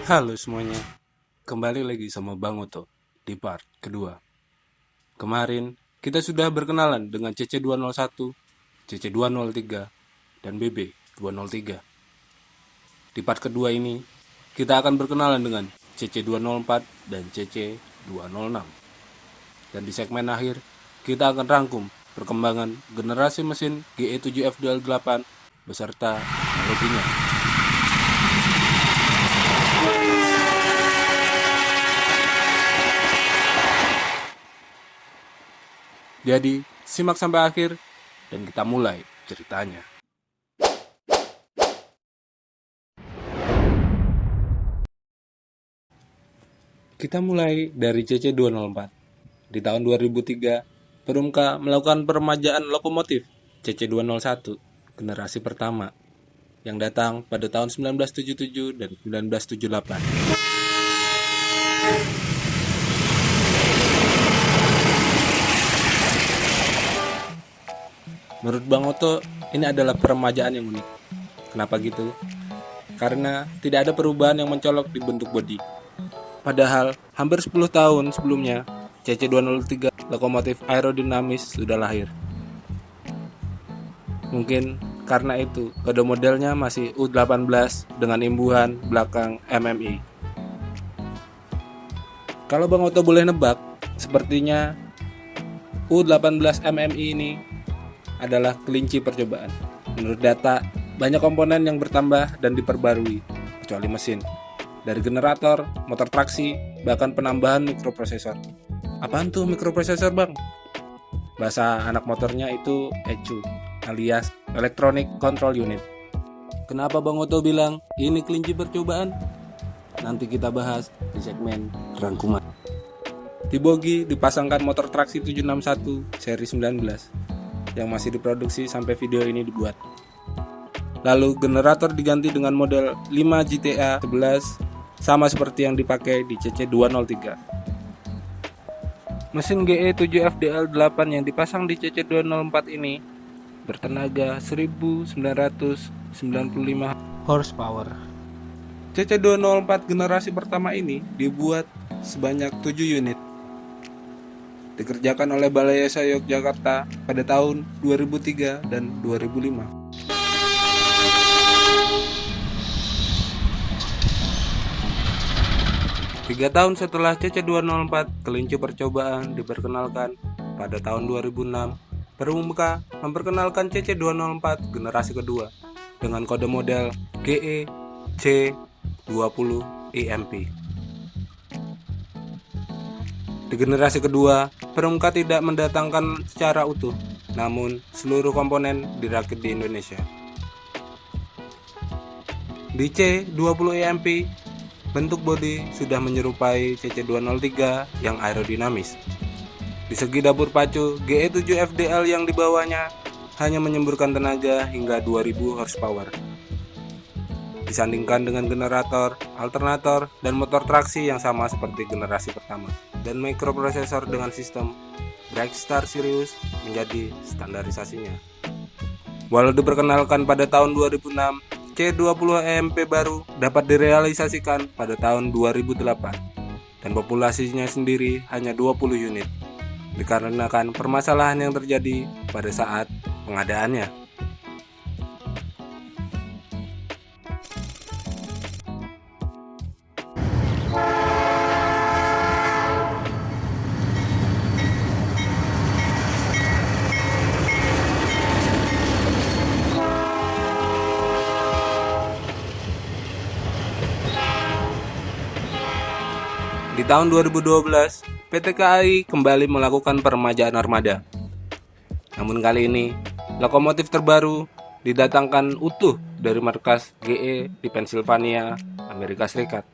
Halo semuanya, kembali lagi sama Bang Oto di part kedua. Kemarin kita sudah berkenalan dengan CC201, CC203, dan BB203. Di part kedua ini, kita akan berkenalan dengan CC204 dan CC206. Dan di segmen akhir, kita akan rangkum perkembangan generasi mesin GE7FDL8 beserta teknologinya. Jadi, simak sampai akhir dan kita mulai ceritanya. Kita mulai dari CC204. Di tahun 2003, Perumka melakukan peremajaan lokomotif CC201 generasi pertama yang datang pada tahun 1977 dan 1978. Menurut Bang Oto, ini adalah peremajaan yang unik. Kenapa gitu? Karena tidak ada perubahan yang mencolok di bentuk bodi. Padahal, hampir 10 tahun sebelumnya, CC203 lokomotif aerodinamis sudah lahir. Mungkin karena itu, kode modelnya masih U18 dengan imbuhan belakang MMI. Kalau Bang Oto boleh nebak, sepertinya U18 MMI ini adalah kelinci percobaan. Menurut data, banyak komponen yang bertambah dan diperbarui, kecuali mesin. Dari generator, motor traksi, bahkan penambahan mikroprosesor. Apaan tuh mikroprosesor, Bang? Bahasa anak motornya itu ECU, alias Electronic Control Unit. Kenapa Bang Oto bilang ini kelinci percobaan? Nanti kita bahas di segmen rangkuman. Di bogi dipasangkan motor traksi 761 seri 19 yang masih diproduksi sampai video ini dibuat. Lalu generator diganti dengan model 5 GTA 11 sama seperti yang dipakai di CC203. Mesin GE7FDL8 yang dipasang di CC204 ini bertenaga 1995 horsepower. CC204 generasi pertama ini dibuat sebanyak 7 unit. Dikerjakan oleh Balai Yasa Yogyakarta pada tahun 2003 dan 2005. Tiga tahun setelah CC204, kelinci percobaan diperkenalkan pada tahun 2006. Perumka memperkenalkan CC204 generasi kedua dengan kode model GE-C20EMP. Di generasi kedua, Perumka tidak mendatangkan secara utuh, namun seluruh komponen dirakit di Indonesia. Di C20EMP, bentuk bodi sudah menyerupai CC203 yang aerodinamis. Di segi dapur pacu, GE7FDL yang dibawanya hanya menyemburkan tenaga hingga 2000 horsepower. Disandingkan dengan generator, alternator, dan motor traksi yang sama seperti generasi pertama. Dan mikroprosesor dengan sistem Brightstar Sirius menjadi standarisasinya. Walau diperkenalkan pada tahun 2006, C20EMP baru dapat direalisasikan pada tahun 2008 dan populasinya sendiri hanya 20 unit dikarenakan permasalahan yang terjadi pada saat pengadaannya. Di tahun 2012, PT KAI kembali melakukan peremajaan armada. Namun kali ini, lokomotif terbaru didatangkan utuh dari markas GE di Pennsylvania, Amerika Serikat.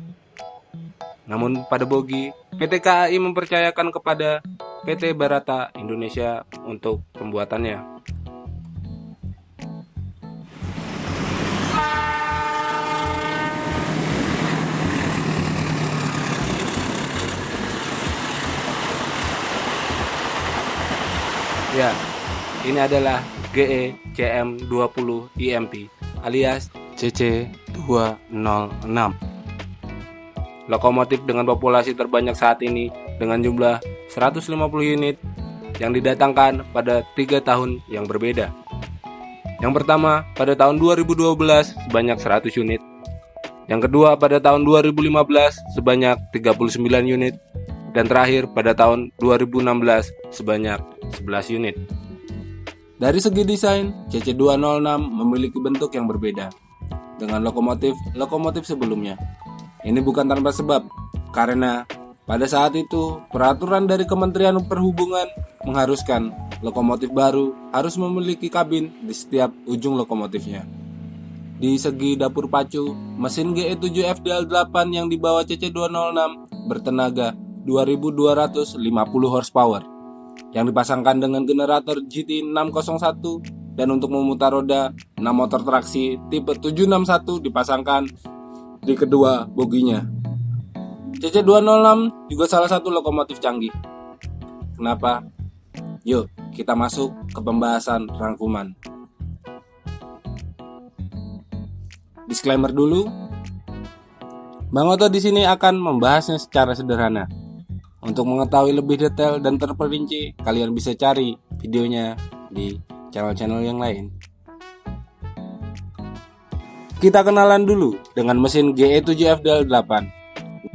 Namun pada bogi, PT KAI mempercayakan kepada PT Barata Indonesia untuk pembuatannya. Ya, ini adalah GE CM20 EMP alias CC206. lokomotif dengan populasi terbanyak saat ini dengan jumlah 150 unit yang didatangkan pada 3 tahun yang berbeda. Yang pertama pada tahun 2012 sebanyak 100 unit. Yang kedua pada tahun 2015 sebanyak 39 unit. Dan terakhir pada tahun 2016 sebanyak 11 unit. Dari segi desain, CC206 memiliki bentuk yang berbeda dengan lokomotif sebelumnya. Ini bukan tanpa sebab, karena pada saat itu peraturan dari Kementerian Perhubungan mengharuskan lokomotif baru harus memiliki kabin di setiap ujung lokomotifnya. Di segi dapur pacu, mesin GE7 FDL8 yang dibawa CC206 bertenaga 2250 horsepower yang dipasangkan dengan generator GT601, dan untuk memutar roda 6 motor traksi tipe 761 dipasangkan di kedua boginya. CC206 juga salah satu lokomotif canggih. Kenapa? Yuk, kita masuk ke pembahasan rangkuman. Disclaimer dulu. Bang Oto di sini akan membahasnya secara sederhana. Untuk mengetahui lebih detail dan terperinci, kalian bisa cari videonya di channel-channel yang lain. Kita kenalan dulu dengan mesin GE7 FDL8.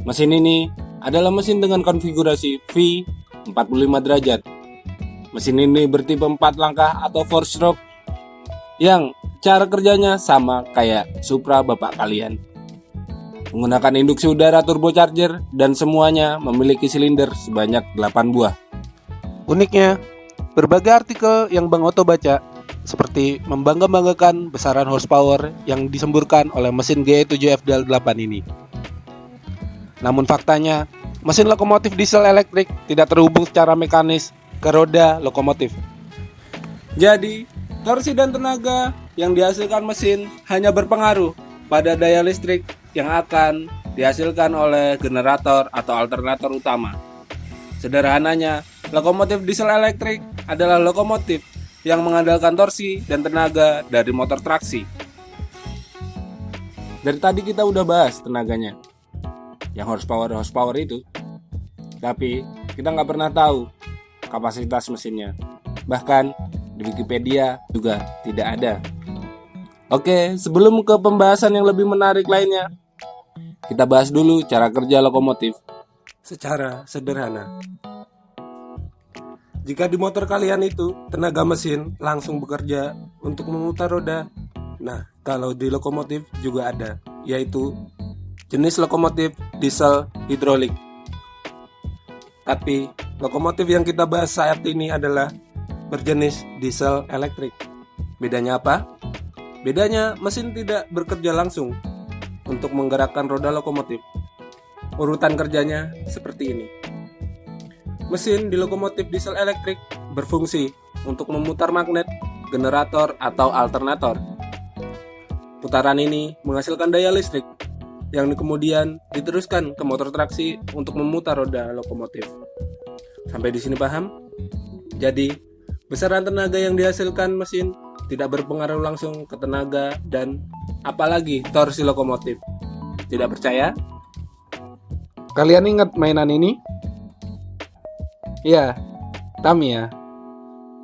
Mesin ini adalah mesin dengan konfigurasi V 45 derajat. Mesin ini bertipe 4 langkah atau 4-stroke yang cara kerjanya sama kayak Supra bapak kalian. Menggunakan induksi udara turbocharger dan semuanya memiliki silinder sebanyak 8 buah. Uniknya, berbagai artikel yang Bang Oto baca seperti membangga-banggakan besaran horsepower yang disemburkan oleh mesin GE7 FDL8 ini. Namun faktanya, mesin lokomotif diesel elektrik tidak terhubung secara mekanis ke roda lokomotif. Jadi, torsi dan tenaga yang dihasilkan mesin hanya berpengaruh pada daya listrik yang akan dihasilkan oleh generator atau alternator utama. Sederhananya, lokomotif diesel elektrik adalah lokomotif yang mengandalkan torsi dan tenaga dari motor traksi. Dari tadi kita udah bahas tenaganya, yang horsepower itu, tapi kita nggak pernah tahu kapasitas mesinnya. Bahkan di Wikipedia juga tidak ada. Oke, sebelum ke pembahasan yang lebih menarik lainnya, kita bahas dulu cara kerja lokomotif secara sederhana. Jika di motor kalian itu tenaga mesin langsung bekerja untuk memutar roda, nah kalau di lokomotif juga ada, yaitu jenis lokomotif diesel hidrolik. Tapi lokomotif yang kita bahas saat ini adalah berjenis diesel elektrik. Bedanya apa? Bedanya, mesin tidak bekerja langsung untuk menggerakkan roda lokomotif. Urutan kerjanya seperti ini. Mesin di lokomotif diesel elektrik berfungsi untuk memutar magnet, generator, atau alternator. Putaran ini menghasilkan daya listrik yang kemudian diteruskan ke motor traksi untuk memutar roda lokomotif. Sampai di sini paham? Jadi, besaran tenaga yang dihasilkan mesin tidak berpengaruh langsung ke tenaga dan apalagi torsi lokomotif. Tidak percaya? Kalian ingat mainan ini? Ya, Tamiya.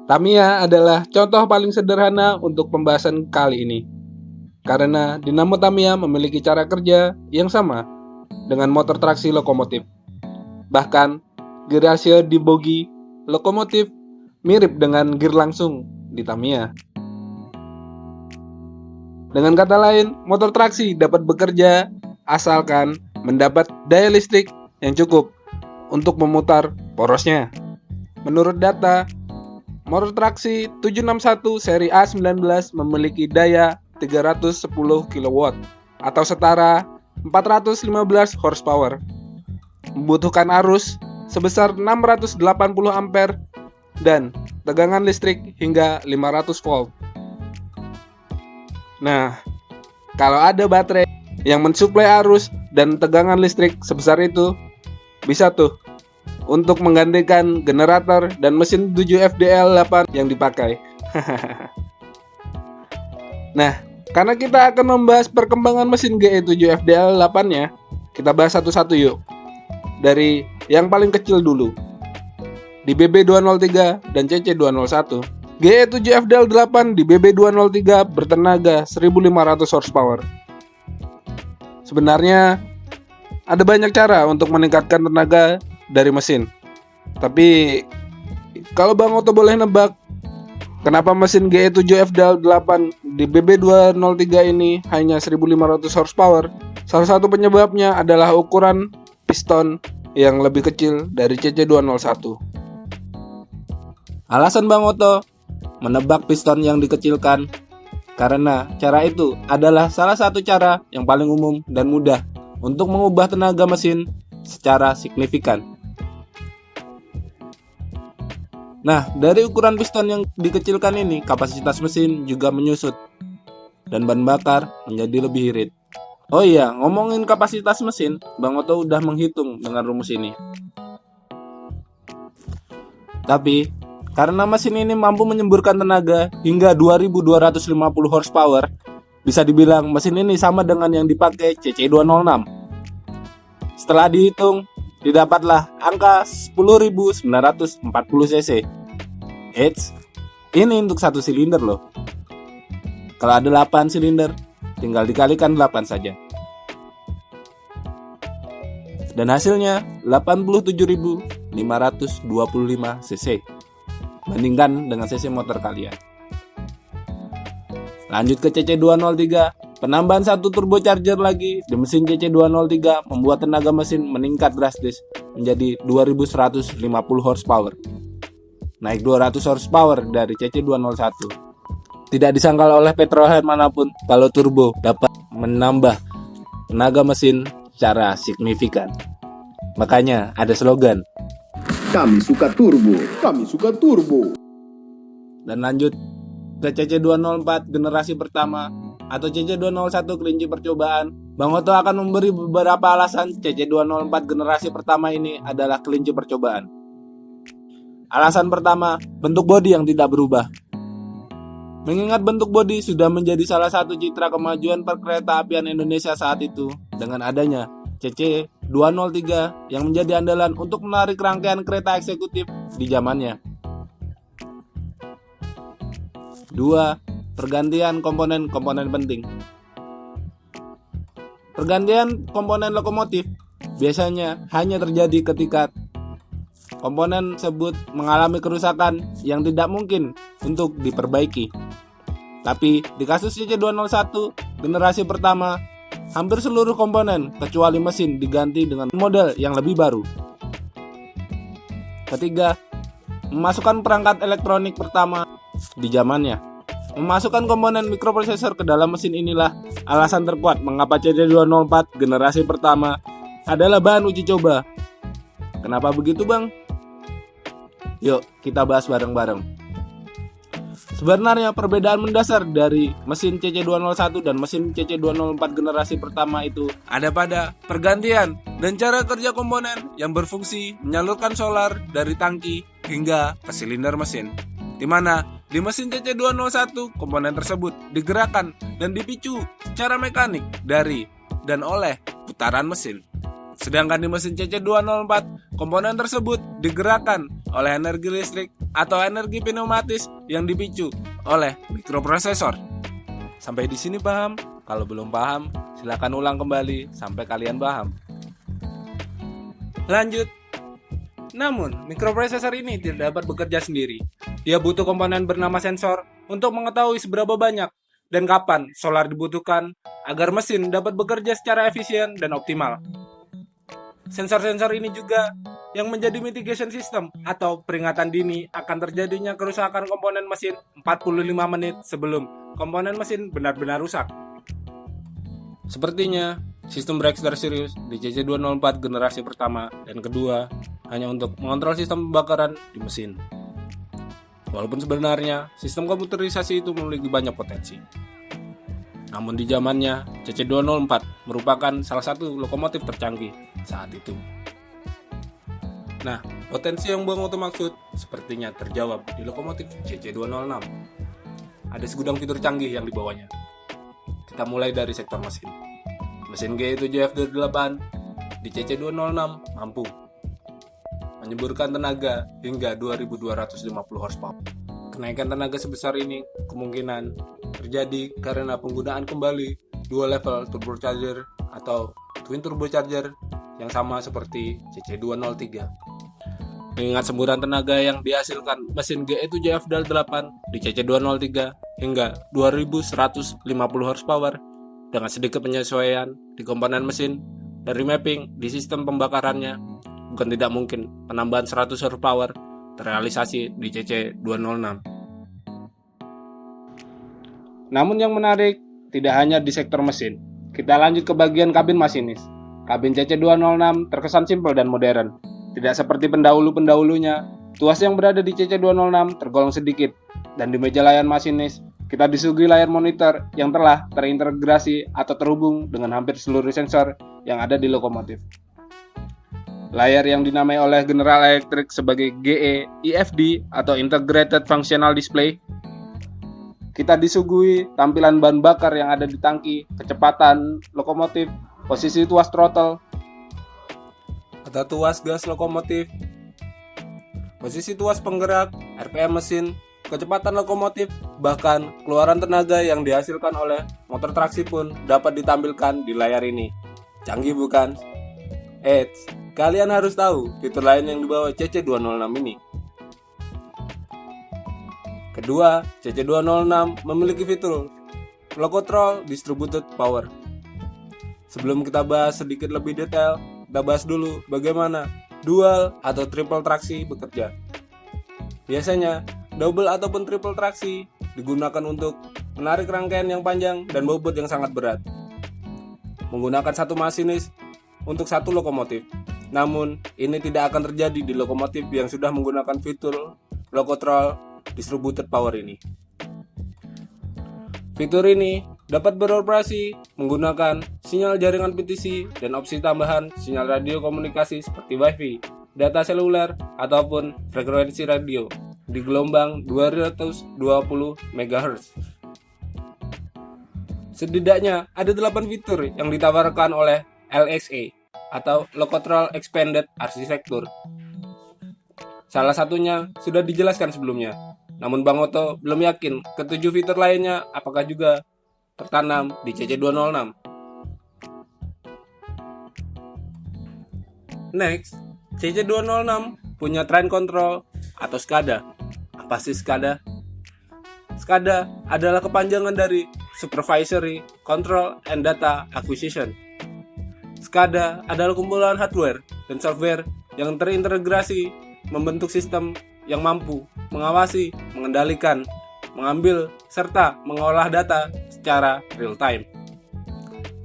Tamiya adalah contoh paling sederhana untuk pembahasan kali ini. Karena dinamo Tamiya memiliki cara kerja yang sama dengan motor traksi lokomotif. Bahkan, gear rasio di bogi lokomotif mirip dengan gear langsung di Tamiya. Dengan kata lain, motor traksi dapat bekerja asalkan mendapat daya listrik yang cukup untuk memutar porosnya. Menurut data, motor traksi 761 seri A19 memiliki daya 310 kW atau setara 415 horsepower. Membutuhkan arus sebesar 680 ampere dan tegangan listrik hingga 500 volt. Nah, kalau ada baterai yang mensuplai arus dan tegangan listrik sebesar itu, bisa tuh untuk menggantikan generator dan mesin 7 FDL8 yang dipakai. Nah, karena kita akan membahas perkembangan mesin GE7 FDL8-nya, Kita bahas satu-satu yuk. Dari yang paling kecil dulu. Di BB203 dan CC201. GE7FDL8 di BB203 bertenaga 1500 horsepower. Sebenarnya ada banyak cara untuk meningkatkan tenaga dari mesin. Tapi kalau Bang Oto boleh nebak, kenapa mesin GE7FDL8 di BB203 ini hanya 1500 horsepower? Salah satu penyebabnya adalah ukuran piston yang lebih kecil dari CC201. Alasan Bang Oto menebak piston yang dikecilkan karena cara itu adalah salah satu cara yang paling umum dan mudah untuk mengubah tenaga mesin secara signifikan. Nah, dari ukuran piston yang dikecilkan ini, kapasitas mesin juga menyusut dan bahan bakar menjadi lebih irit. Oh iya, ngomongin kapasitas mesin, Bang Oto udah menghitung dengan rumus ini. Tapi, karena mesin ini mampu menyemburkan tenaga hingga 2250 horsepower, bisa dibilang mesin ini sama dengan yang dipakai CC206. Setelah dihitung, didapatlah angka 10.940 cc. Eits, ini untuk satu silinder loh. Kalau ada 8 silinder, tinggal dikalikan 8 saja. Dan hasilnya 87.525 cc. Bandingkan dengan cc motor kalian. Lanjut ke CC203. Penambahan satu turbocharger lagi di mesin CC203 membuat tenaga mesin meningkat drastis menjadi 2150 horsepower. Naik 200 horsepower dari CC201. Tidak disangkal oleh petrolhead manapun kalau turbo dapat menambah tenaga mesin secara signifikan. Makanya ada slogan, kami suka turbo, kami suka turbo. Dan lanjut ke CC204 generasi pertama atau CC201 kelinci percobaan. Bang Oto akan memberi beberapa alasan CC204 generasi pertama ini adalah kelinci percobaan. Alasan pertama, bentuk bodi yang tidak berubah. Mengingat bentuk bodi sudah menjadi salah satu citra kemajuan perkereta apian Indonesia saat itu, dengan adanya CC203 yang menjadi andalan untuk menarik rangkaian kereta eksekutif di zamannya. 2. Pergantian komponen-komponen penting. Pergantian komponen lokomotif biasanya hanya terjadi ketika komponen tersebut mengalami kerusakan yang tidak mungkin untuk diperbaiki. Tapi di kasus CC201 generasi pertama, hampir seluruh komponen kecuali mesin diganti dengan model yang lebih baru. Ketiga, memasukkan perangkat elektronik pertama di zamannya. Memasukkan komponen mikroprosesor ke dalam mesin inilah alasan terkuat mengapa CC204 generasi pertama adalah bahan uji coba. Kenapa begitu, Bang? Yuk, kita bahas bareng-bareng. Sebenarnya perbedaan mendasar dari mesin CC201 dan mesin CC204 generasi pertama itu ada pada pergantian dan cara kerja komponen yang berfungsi menyalurkan solar dari tangki hingga ke silinder mesin. Di mana di mesin CC201 komponen tersebut digerakkan dan dipicu secara mekanik dari dan oleh putaran mesin. Sedangkan di mesin CC204 komponen tersebut digerakkan oleh energi listrik atau energi pneumatis yang dipicu oleh mikroprosesor. Sampai di sini paham? Kalau belum paham, silakan ulang kembali sampai kalian paham. Lanjut. Namun, mikroprosesor ini tidak dapat bekerja sendiri. Dia butuh komponen bernama sensor untuk mengetahui seberapa banyak dan kapan solar dibutuhkan agar mesin dapat bekerja secara efisien dan optimal. Sensor-sensor ini juga yang menjadi mitigation system atau peringatan dini akan terjadinya kerusakan komponen mesin 45 menit sebelum komponen mesin benar-benar rusak. Sepertinya, sistem Breakster Sirius di CC204 generasi pertama dan kedua hanya untuk mengontrol sistem pembakaran di mesin. Walaupun sebenarnya sistem komputerisasi itu memiliki banyak potensi. Namun di zamannya, CC204 merupakan salah satu lokomotif tercanggih saat itu. Nah, potensi yang Bang Oto maksud sepertinya terjawab di lokomotif CC206. Ada segudang fitur canggih yang dibawanya. Kita mulai dari sektor mesin. Mesin GE7FD8 di CC206 mampu menyemburkan tenaga hingga 2250 horsepower. Kenaikan tenaga sebesar ini kemungkinan terjadi karena penggunaan kembali dual level turbocharger atau twin turbocharger yang sama seperti CC203. Mengingat semburan tenaga yang dihasilkan mesin GE7FDL8 di CC203 hingga 2150 horsepower dengan sedikit penyesuaian di komponen mesin dari mapping di sistem pembakarannya, bukan tidak mungkin penambahan 100 horsepower terrealisasi di CC206. Namun yang menarik tidak hanya di sektor mesin. Kita lanjut ke bagian kabin masinis. Kabin CC206 terkesan simpel dan modern. Tidak seperti pendahulu-pendahulunya, tuas yang berada di CC206 tergolong sedikit, dan di meja layar masinis, kita disuguhi layar monitor yang telah terintegrasi atau terhubung dengan hampir seluruh sensor yang ada di lokomotif. Layar yang dinamai oleh General Electric sebagai GE IFD atau Integrated Functional Display. Kita disuguhi tampilan bahan bakar yang ada di tangki, kecepatan lokomotif, posisi tuas throttle, atau tuas gas lokomotif, posisi tuas penggerak, RPM mesin, kecepatan lokomotif, bahkan keluaran tenaga yang dihasilkan oleh motor traksi pun dapat ditampilkan di layar ini. Canggih bukan? Eits, kalian harus tahu fitur lain yang dibawa CC206 ini. Kedua, CC206 memiliki fitur Locotrol Distributed Power. Sebelum kita bahas sedikit lebih detail, kita bahas dulu bagaimana dual atau triple traksi bekerja. Biasanya, double ataupun triple traksi digunakan untuk menarik rangkaian yang panjang dan bobot yang sangat berat. Menggunakan satu masinis untuk satu lokomotif. Namun, ini tidak akan terjadi di lokomotif yang sudah menggunakan fitur Locotrol Distributed Power ini. Fitur ini dapat beroperasi menggunakan sinyal jaringan PTC dan opsi tambahan sinyal radio komunikasi seperti Wi-Fi, data seluler, ataupun frekuensi radio di gelombang 220 MHz. Setidaknya ada 8 fitur yang ditawarkan oleh LXA atau Locotrol Expanded Architecture. Salah satunya sudah dijelaskan sebelumnya, namun Bang Oto belum yakin ketujuh fitur lainnya apakah juga tertanam di CC206. Next, CC206 punya train control atau SCADA. Apa sih SCADA? SCADA adalah kepanjangan dari Supervisory Control and Data Acquisition. SCADA adalah kumpulan hardware dan software yang terintegrasi membentuk sistem yang mampu mengawasi, mengendalikan, mengambil, serta mengolah data secara real-time.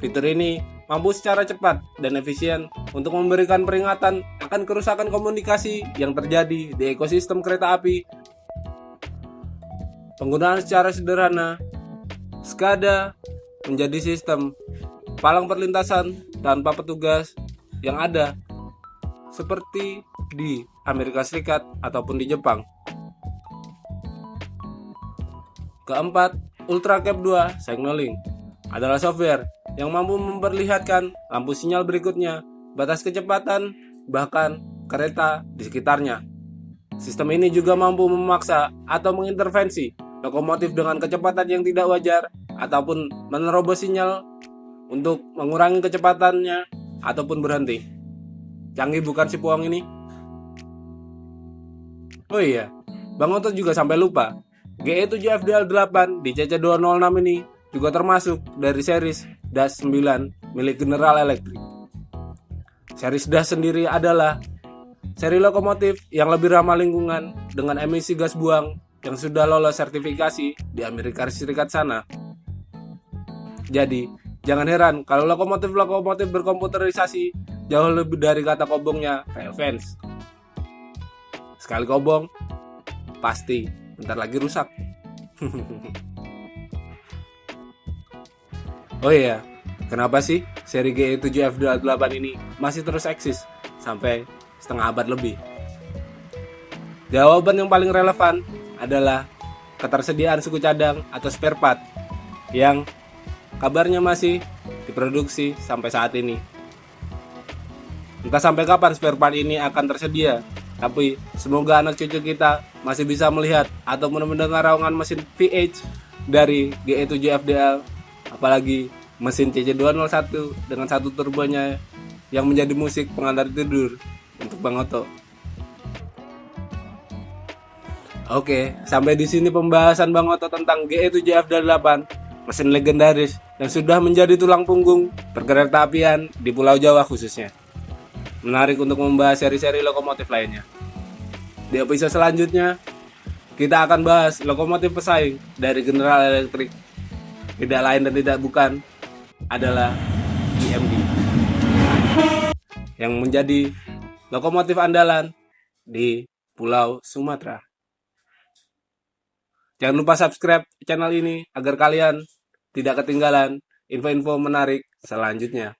Fitur ini mampu secara cepat dan efisien untuk memberikan peringatan akan kerusakan komunikasi yang terjadi di ekosistem kereta api. Penggunaan secara sederhana, SCADA menjadi sistem palang perlintasan tanpa petugas yang ada seperti di Amerika Serikat ataupun di Jepang. Keempat, UltraCap 2 Signaling adalah software yang mampu memperlihatkan lampu sinyal berikutnya, batas kecepatan, bahkan kereta di sekitarnya. Sistem ini juga mampu memaksa atau mengintervensi lokomotif dengan kecepatan yang tidak wajar ataupun menerobos sinyal untuk mengurangi kecepatannya ataupun berhenti. Canggih bukan si Puang ini? Oh iya, Bang Otot juga sampai lupa, GE7FDL8 di CC206 ini juga termasuk dari series DAS 9 milik General Electric. Series DAS sendiri adalah seri lokomotif yang lebih ramah lingkungan dengan emisi gas buang yang sudah lolos sertifikasi di Amerika Serikat sana. Jadi, jangan heran kalau lokomotif-lokomotif berkomputerisasi jauh lebih dari kata kobongnya rail fence. Sekali kobong, pasti bentar lagi rusak. Oh iya, kenapa sih seri GE7FDL8 ini masih terus eksis sampai setengah abad lebih? Jawaban yang paling relevan adalah ketersediaan suku cadang atau spare part yang kabarnya masih diproduksi sampai saat ini. Entah sampai kapan spare part ini akan tersedia, tapi semoga anak cucu kita masih bisa melihat atau mendengar raungan mesin VH dari GE7 FDL, apalagi mesin CC201 dengan satu turbonya yang menjadi musik pengantar tidur untuk Bang Oto. Oke, sampai di sini pembahasan Bang Oto tentang GE7 FDL 8, mesin legendaris yang sudah menjadi tulang punggung perkereta apian di Pulau Jawa khususnya. Menarik untuk membahas seri-seri lokomotif lainnya. Di episode selanjutnya, kita akan bahas lokomotif pesaing dari General Electric. Tidak lain dan tidak bukan adalah IMD, yang menjadi lokomotif andalan di Pulau Sumatera. Jangan lupa subscribe channel ini agar kalian tidak ketinggalan info-info menarik selanjutnya.